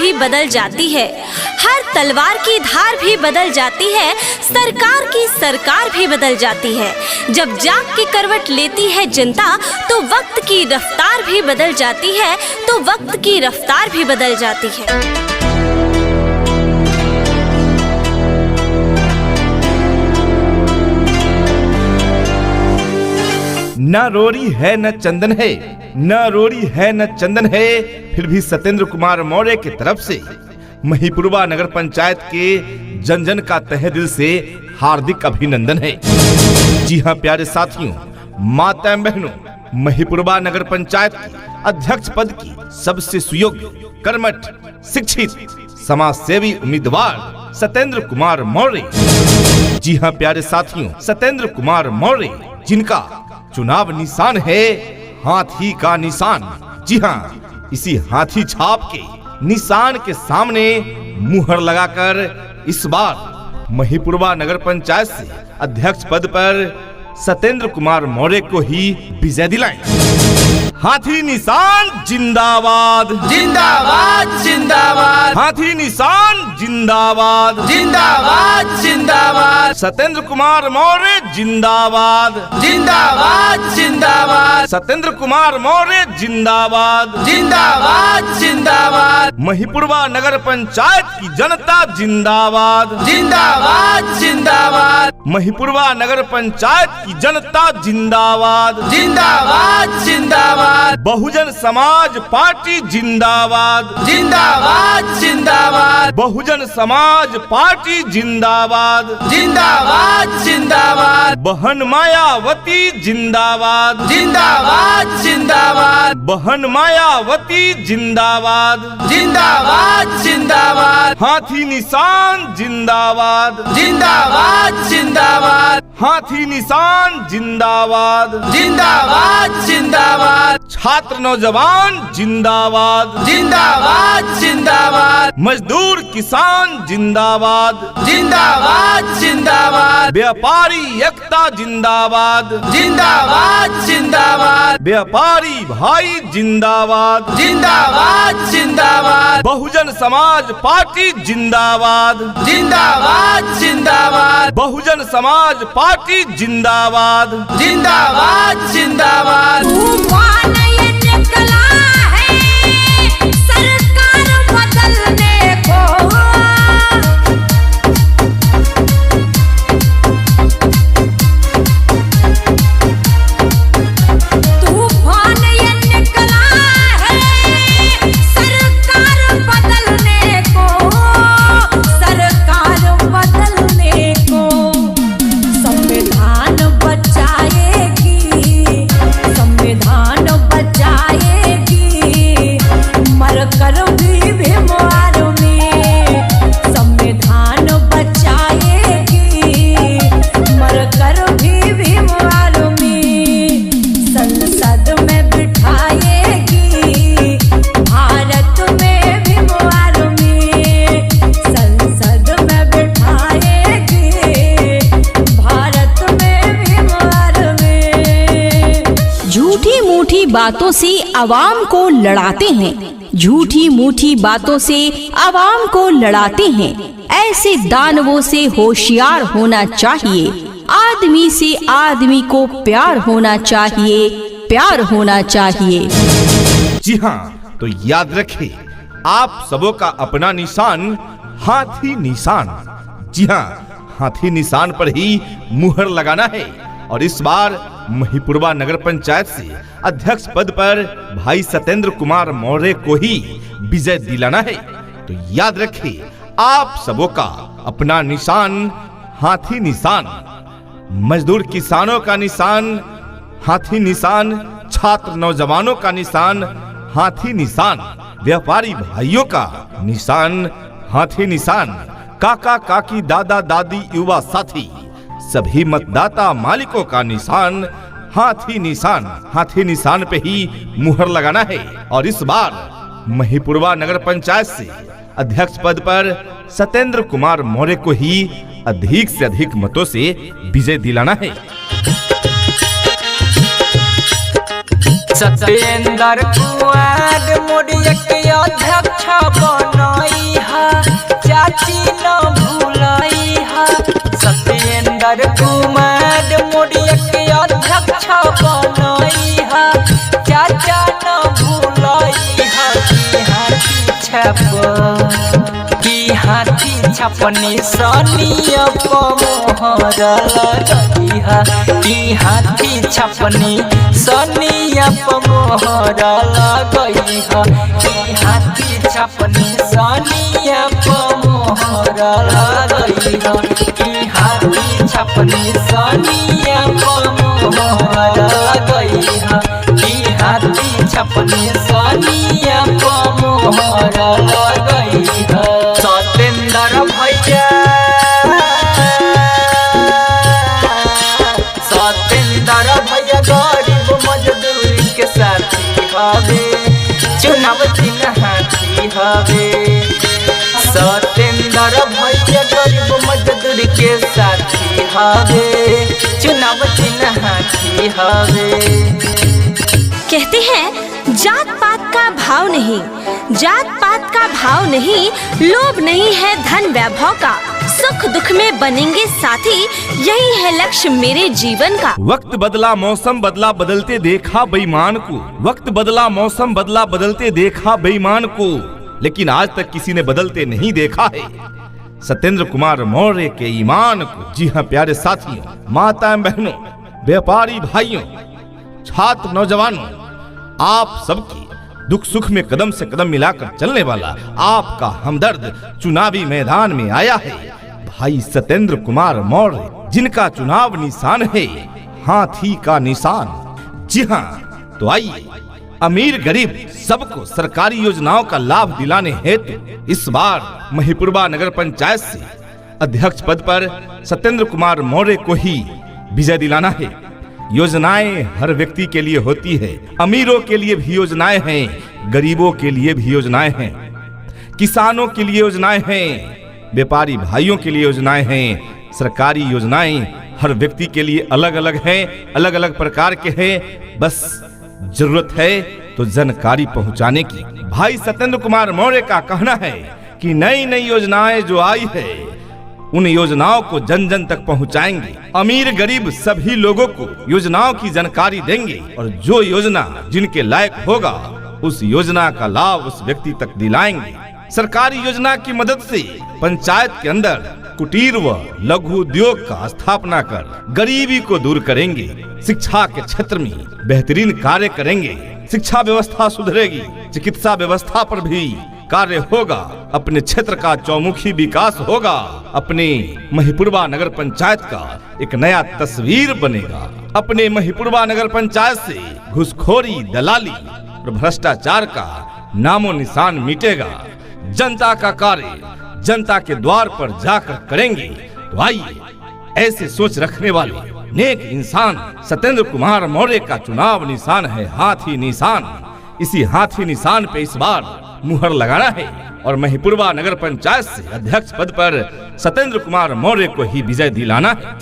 भी बदल जाती है, हर तलवार की धार भी बदल जाती है, सरकार की सरकार भी बदल जाती है। जब जाग के करवट लेती है जनता तो वक्त की रफ्तार भी बदल जाती है, तो वक्त की रफ्तार भी बदल जाती है। न रोरी है न चंदन है, न रोरी है न चंदन है, फिर भी सत्येंद्र कुमार मौर्य की तरफ से महिपुरवा नगर पंचायत के जन जन का तहे दिल से हार्दिक अभिनंदन है। जी हाँ प्यारे साथियों, माता बहनों, महिपुरवा नगर पंचायत की अध्यक्ष पद की सबसे सुयोग्य, कर्मठ, शिक्षित, समाज सेवी उम्मीदवार सत्येंद्र कुमार मौर्य। जी हाँ प्यारे साथियों, सत्येंद्र कुमार मौर्य जिनका चुनाव निशान है हाथी का निशान। जी हाँ, इसी हाथी छाप के निशान के सामने मुहर लगाकर इस बार महिपुरवा नगर पंचायत से अध्यक्ष पद पर सत्येंद्र कुमार मौर्य को ही विजय दिलाएं। हाथी निशान जिंदाबाद जिंदाबाद जिंदाबाद, हाथी निशान जिंदाबाद जिंदाबाद जिंदाबाद, सत्येंद्र कुमार मौर्य जिंदाबाद जिंदाबाद जिंदाबाद, सत्येंद्र कुमार मौर्य जिंदाबाद जिंदाबाद जिंदाबाद, महिपुरवा नगर पंचायत की जनता जिंदाबाद जिंदाबाद जिंदाबाद, महिपुरवा नगर पंचायत की जनता जिंदाबाद जिंदाबाद जिंदाबाद, बहुजन समाज पार्टी जिंदाबाद जिंदाबाद जिंदाबाद, बहुजन समाज पार्टी जिंदाबाद जिंदाबाद जिंदाबाद, बहन मायावती जिंदाबाद जिंदाबाद जिंदाबाद, बहन मायावती जिंदाबाद जिंदाबाद जिंदाबाद, हाथी निशान जिंदाबाद जिंदाबाद जिंदाबाद, हाथी निशान जिंदाबाद जिंदाबाद जिंदाबाद, छात्र नौजवान जिंदाबाद जिंदाबाद जिंदाबाद, मजदूर किसान जिंदाबाद जिंदाबाद जिंदाबाद, व्यापारी एकता जिंदाबाद जिंदाबाद जिंदाबाद, व्यापारी भाई जिंदाबाद जिंदाबाद जिंदाबाद, बहुजन समाज पार्टी जिंदाबाद जिंदाबाद जिंदाबाद, बहुजन समाज पार्टी जिंदाबाद जिंदाबाद जिंदाबाद। तूफान ये निकला है सरकार बदलने को, तूफान ये निकला है सरकार बदलने को, सरकार बदलने को। संविधान बचाएगी, संविधान बचाएगी, मरकर भी भीमवार में, संविधान बचाएगी, मरकर भी भीमवार में। संसद में बिठाएगी, भारत में भीमवार में, संसद में बिठाएगी, भारत में भीमवार में। झूठी मूठी बातों से आवाम को लड़ाते हैं, झूठी मूठी बातों से आवाम को लड़ाते हैं। ऐसे दानवों से होशियार होना चाहिए, आदमी से आदमी को प्यार होना चाहिए, प्यार होना चाहिए। जी हाँ, तो याद रखें आप सबों का अपना निशान हाथी निशान। जी हाँ, हाथी निशान पर ही मुहर लगाना है और इस बार महिपुरवा नगर पंचायत से अध्यक्ष पद पर भाई सत्येंद्र कुमार मौर्य को ही विजय दिलाना है। तो याद रखिए आप सबों का अपना निशान हाथी निशान, मजदूर किसानों का निशान हाथी निशान, छात्र नौजवानों का निशान हाथी निशान, व्यापारी भाइयों का निशान हाथी निशान, काका काकी दादा दादी युवा साथी सभी मतदाता मालिकों का निशान हाथी निशान। हाथी निशान पे ही मुहर लगाना है और इस बार महिपुरवा नगर पंचायत से अध्यक्ष पद पर सत्येंद्र कुमार मौर्य को ही अधिक से अधिक मतों से विजय दिलाना है। सत्येंद्र कुमार मौर्य के अध्यक्ष बनाए चाची न भूलइहा सत्येंद्र कुमार मोरिया के अध्यक्ष बनइहा चाचा न भूलइहा की हाथी छपनी सनिया मोहर लगइहा की हाथी छपनी सनिया मोहर लगइहा की हाथी छपनी सनिया मोहर लगइहा की हाथी छपनी सनिया मोहर लगइहा की हाथी छपनी सनिया मोहर लगइहा सत्येंद्र भैया गरीब मजदूर के साथी हवे चुनाव चिन्ह हाथी हवे सत्येंद्र भैया गरीब मजदूर के साथी हवे चुनाव चिन्ह हाथी हवे। कहते हैं जात पात का भाव नहीं, जात पात का भाव नहीं, लोभ नहीं है धन वैभव का, सुख दुख में बनेंगे साथी, यही है लक्ष्य मेरे जीवन का। वक्त बदला मौसम बदला बदलते देखा बेईमान को, वक्त बदला मौसम बदला बदलते देखा बेईमान को, लेकिन आज तक किसी ने बदलते नहीं देखा है सत्येंद्र कुमार मौर्य के ईमान को। जी हाँ प्यारे साथियों, माताएं बहनों, व्यापारी भाइयों, छात्र नौजवानों, आप सबकी दुख सुख में कदम से कदम मिलाकर चलने वाला आपका हमदर्द चुनावी मैदान में आया है भाई सत्येंद्र कुमार मौर्य, जिनका चुनाव निशान है हाथी का निशान। जी हाँ, तो आइए अमीर गरीब सबको सरकारी योजनाओं का लाभ दिलाने हेतु इस बार महिपुरवा नगर पंचायत से अध्यक्ष पद पर सत्येंद्र कुमार मौर्य को ही विजय दिलाना है। योजनाएं हर व्यक्ति के लिए होती है, अमीरों के लिए भी योजनाएं हैं, गरीबों के लिए भी योजनाएं हैं, किसानों के लिए योजनाएं हैं, व्यापारी भाइयों के लिए योजनाएं हैं। सरकारी योजनाएं हर व्यक्ति के लिए अलग अलग हैं, अलग अलग प्रकार के हैं, बस जरूरत है तो जानकारी पहुंचाने की। भाई सत्येंद्र कुमार मौर्य का कहना है कि नई नई योजनाएं जो आई है उन योजनाओं को जन जन तक पहुंचाएंगे, अमीर गरीब सभी लोगों को योजनाओं की जानकारी देंगे और जो योजना जिनके लायक होगा उस योजना का लाभ उस व्यक्ति तक दिलाएंगे। सरकारी योजना की मदद से पंचायत के अंदर कुटीर व लघु उद्योग का स्थापना कर गरीबी को दूर करेंगे। शिक्षा के क्षेत्र में बेहतरीन कार्य करेंगे, शिक्षा व्यवस्था सुधरेगी, चिकित्सा व्यवस्था पर भी कार्य होगा, अपने क्षेत्र का चौमुखी विकास होगा, अपने महिपुरवा नगर पंचायत का एक नया तस्वीर बनेगा। अपने महिपुरवा नगर पंचायत से घुसखोरी, दलाली और भ्रष्टाचार का नामो निशान मिटेगा। जनता का कार्य जनता के द्वार पर जाकर करेंगे। तो आइए ऐसे सोच रखने वाले नेक इंसान सत्येंद्र कुमार मौर्य का चुनाव निशान है हाथी निशान। इसी हाथी निशान पे इस बार मुहर लगाना है और महिपुरवा नगर पंचायत से अध्यक्ष पद पर सत्येंद्र कुमार मौर्य को ही विजय दिलाना है।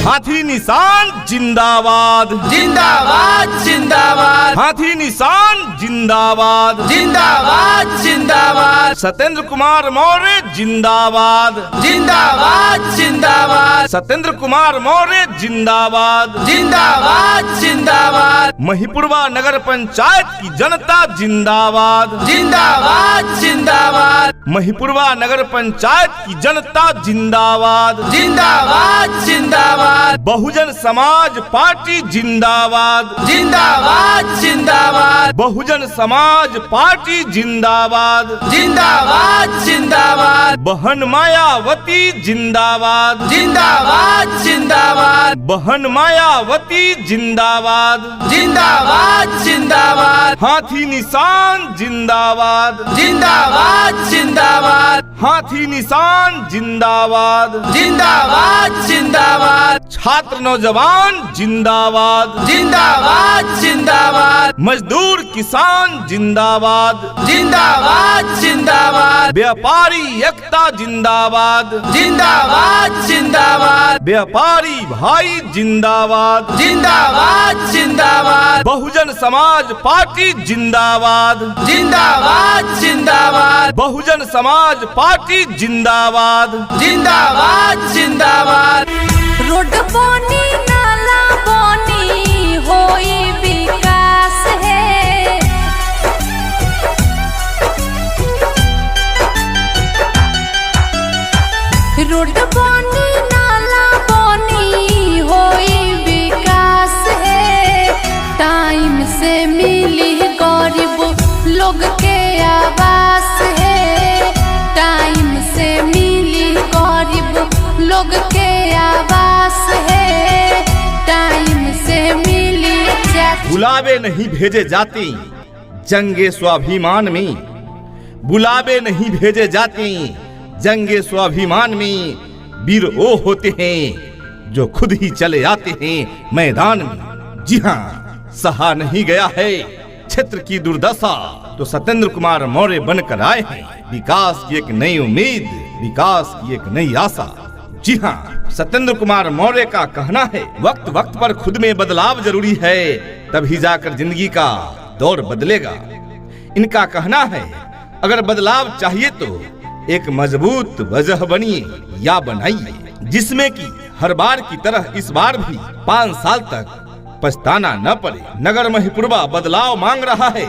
हाथी निशान जिंदाबाद जिंदाबाद जिंदाबाद, हाथी निशान जिंदाबाद जिंदाबाद जिंदाबाद, सत्येंद्र कुमार मौर्य जिंदाबाद जिंदाबाद जिंदाबाद, सत्येंद्र कुमार मौर्य जिंदाबाद जिंदाबाद जिंदाबाद, महिपुरवा नगर पंचायत की जनता जिंदाबाद जिंदाबाद जिंदाबाद, महिपुरवा नगर पंचायत की जनता जिंदाबाद जिंदाबाद जिंदाबाद, बहुजन समाज पार्टी जिंदाबाद जिंदाबाद जिंदाबाद, बहुजन समाज पार्टी जिंदाबाद जिंदाबाद जिंदाबाद, बहन मायावती जिंदाबाद जिंदाबाद जिंदाबाद, बहन मायावती जिंदाबाद जिंदाबाद जिंदाबाद, हाथी निशान जिंदाबाद जिंदाबाद जिंदाबाद, हाथी निशान जिंदाबाद जिंदाबाद जिंदाबाद, छात्र नौजवान जिंदाबाद, जिंदाबाद जिंदाबाद, मजदूर किसान जिंदाबाद, जिंदाबाद जिंदाबाद, व्यापारी एकता जिंदाबाद, जिंदाबाद जिंदाबाद, व्यापारी भाई जिंदाबाद, जिंदाबाद जिंदाबाद, बहुजन समाज पार्टी जिंदाबाद, जिंदाबाद जिंदाबाद, बहुजन समाज पार्टी जिंदाबाद, जिंदाबाद जिंदाबाद। रोड बनी नाला बनी होई विकास है, रोड बनी नाला बनी होई विकास है, टाइम से मिली गरीब लोग के आवास है, टाइम से मिली गरीब लोग के आवास है, टाइम से मिली। बुलावे नहीं भेजे जाते जंगे स्वाभिमान में, बुलावे नहीं भेजे जाते जंगे स्वाभिमान में, वीर वो होते हैं जो खुद ही चले आते हैं मैदान में। जी हाँ, सहा नहीं गया है क्षेत्र की दुर्दशा तो सत्येंद्र कुमार मौर्य बनकर आए हैं विकास की एक नई उम्मीद, विकास की एक नई आशा। जी हाँ, सत्येंद्र कुमार मौर्य का कहना है वक्त वक्त पर खुद में बदलाव जरूरी है, तभी जाकर जिंदगी का दौर बदलेगा। इनका कहना है अगर बदलाव चाहिए तो एक मजबूत वजह बनिए या बनाइए, जिसमें कि हर बार की तरह इस बार भी 5 साल तक पछताना न पड़े। नगर महिपुरवा बदलाव मांग रहा है,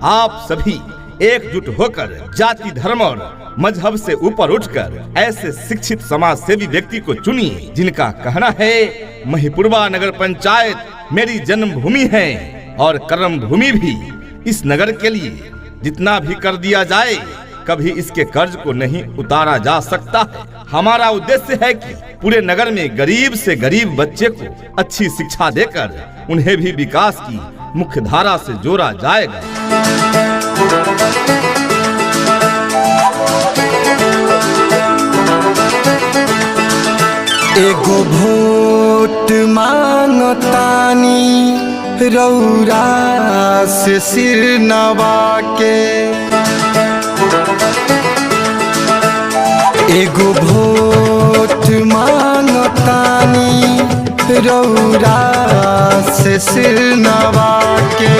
आप सभी एकजुट होकर जाति धर्म और मजहब से ऊपर उठकर ऐसे शिक्षित समाज सेवी व्यक्ति को चुनिए जिनका कहना है महिपुरवा नगर पंचायत मेरी जन्मभूमि है और कर्म भूमि भी। इस नगर के लिए जितना भी कर दिया जाए कभी इसके कर्ज को नहीं उतारा जा सकता है। हमारा उद्देश्य है कि पूरे नगर में गरीब से गरीब बच्चे को अच्छी शिक्षा देकर उन्हें भी विकास की मुख्य धारा से जोड़ा जाएगा। एगो वोट मांगतानी रौरा से सिर नवा के, एगो वोट मांगतानी रौरा से सिर नवा के,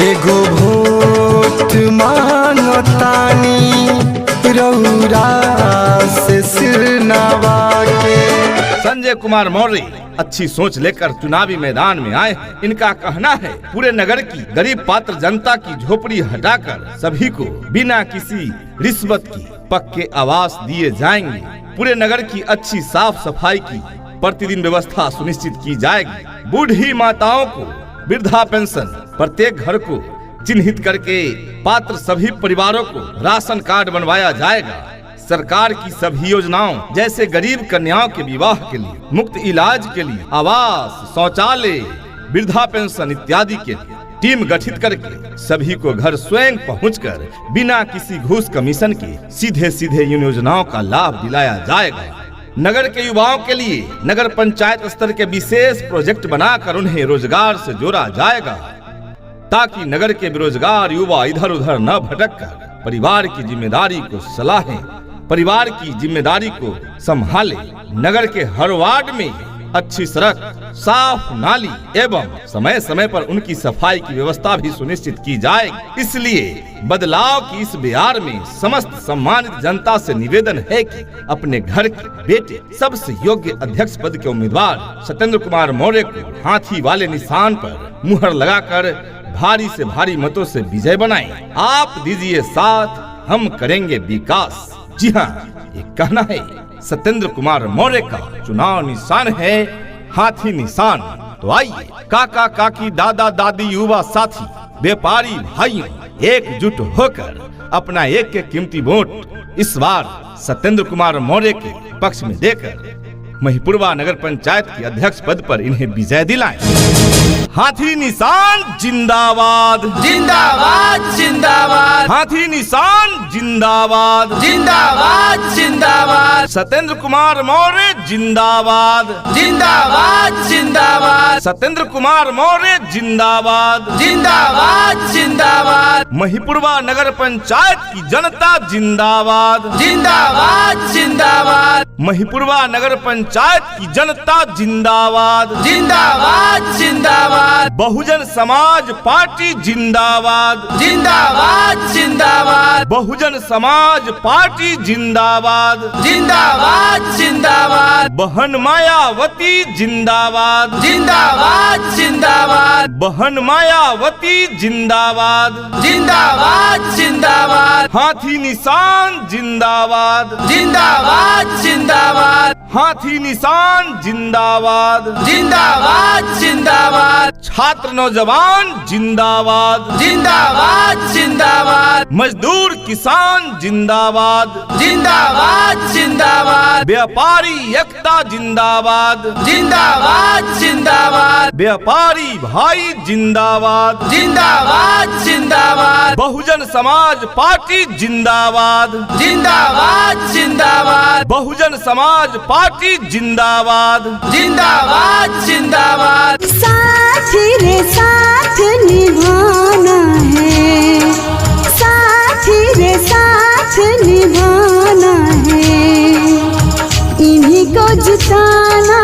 एगो वोट मांगतानी रौरा से सिर नवा के। संजय कुमार मौर्य अच्छी सोच लेकर चुनावी मैदान में आए हैं। इनका कहना है पूरे नगर की गरीब पात्र जनता की झोपड़ी हटाकर सभी को बिना किसी रिश्वत की पक्के आवास दिए जाएंगे। पूरे नगर की अच्छी साफ सफाई की प्रतिदिन व्यवस्था सुनिश्चित की जाएगी। बूढ़ी माताओं को वृद्धा पेंशन प्रत्येक घर को चिन्हित करके पात्र सभी परिवारों को राशन कार्ड बनवाया जाएगा। सरकार की सभी योजनाओं जैसे गरीब कन्याओं के विवाह के लिए, मुफ्त इलाज के लिए, आवास, शौचालय, वृद्धा पेंशन इत्यादि के लिए टीम गठित करके सभी को घर स्वयं पहुंचकर बिना किसी घूस कमीशन के सीधे सीधे इन योजनाओं का लाभ दिलाया जाएगा। नगर के युवाओं के लिए नगर पंचायत स्तर के विशेष प्रोजेक्ट बनाकर उन्हें रोजगार से जोड़ा जाएगा, ताकि नगर के बेरोजगार युवा इधर उधर न भटककर परिवार की जिम्मेदारी को सलाहें, परिवार की जिम्मेदारी को संभाले। नगर के हर वार्ड में अच्छी सड़क, साफ नाली एवं समय समय पर उनकी सफाई की व्यवस्था भी सुनिश्चित की जाएगी। इसलिए बदलाव की इस बिहार में समस्त सम्मानित जनता से निवेदन है कि अपने घर के बेटे सबसे योग्य अध्यक्ष पद के उम्मीदवार सत्येंद्र कुमार मौर्य को हाथी वाले निशान पर मुहर लगाकर भारी से भारी मतों से विजय बनाएं। आप दीजिए साथ, हम करेंगे विकास। जी हाँ, ये कहना है सत्येंद्र कुमार मौर्य का चुनाव निशान है हाथी निशान। तो आइए काका काकी दादा दादी युवा साथी व्यापारी भाइयों एकजुट होकर अपना एक कीमती वोट इस बार सत्येंद्र कुमार मौर्य के पक्ष में देकर महिपुरवा नगर पंचायत के अध्यक्ष पद पर इन्हें विजय दिलाएं। हाथी निशान जिंदाबाद, जिंदाबाद जिंदाबाद, हाथी निशान जिंदाबाद, जिंदाबाद जिंदाबाद, सत्येंद्र कुमार मौर्य जिंदाबाद, जिंदाबाद जिंदाबाद, सत्येंद्र कुमार मौर्य जिंदाबाद, जिंदाबाद जिंदाबाद, महिपुरवा नगर पंचायत की जनता जिंदाबाद, जिंदाबाद जिंदाबाद, महिपुरवा नगर पंचायत की जनता जिंदाबाद, जिंदाबाद जिंदाबाद, बहुजन समाज पार्टी जिंदाबाद, जिंदाबाद जिंदाबाद, बहुजन समाज पार्टी जिंदाबाद, जिंदाबाद जिंदाबाद, बहन मायावती जिंदाबाद, जिंदाबाद जिंदाबाद, बहन मायावती जिंदाबाद, जिंदाबाद जिंदाबाद, हाथी निशान जिंदाबाद, जिंदाबाद जिंदाबाद, हाथी निशान जिंदाबाद, जिंदाबाद जिंदाबाद, छात्र नौजवान जिंदाबाद, जिंदाबाद जिंदाबाद, मजदूर किसान जिंदाबाद, जिंदाबाद जिंदाबाद, व्यापारी एकता जिंदाबाद, जिंदाबाद जिंदाबाद, व्यापारी भाई जिंदाबाद, जिंदाबाद जिंदाबाद, बहुजन समाज पार्टी जिंदाबाद, जिंदाबाद जिंदाबाद, बहुजन समाज पार्टी जिंदाबाद, जिंदाबाद जिंदाबाद, साथ रे साथ निभाना है, साथ रे साथ निभाना है, इन्हीं को जिताना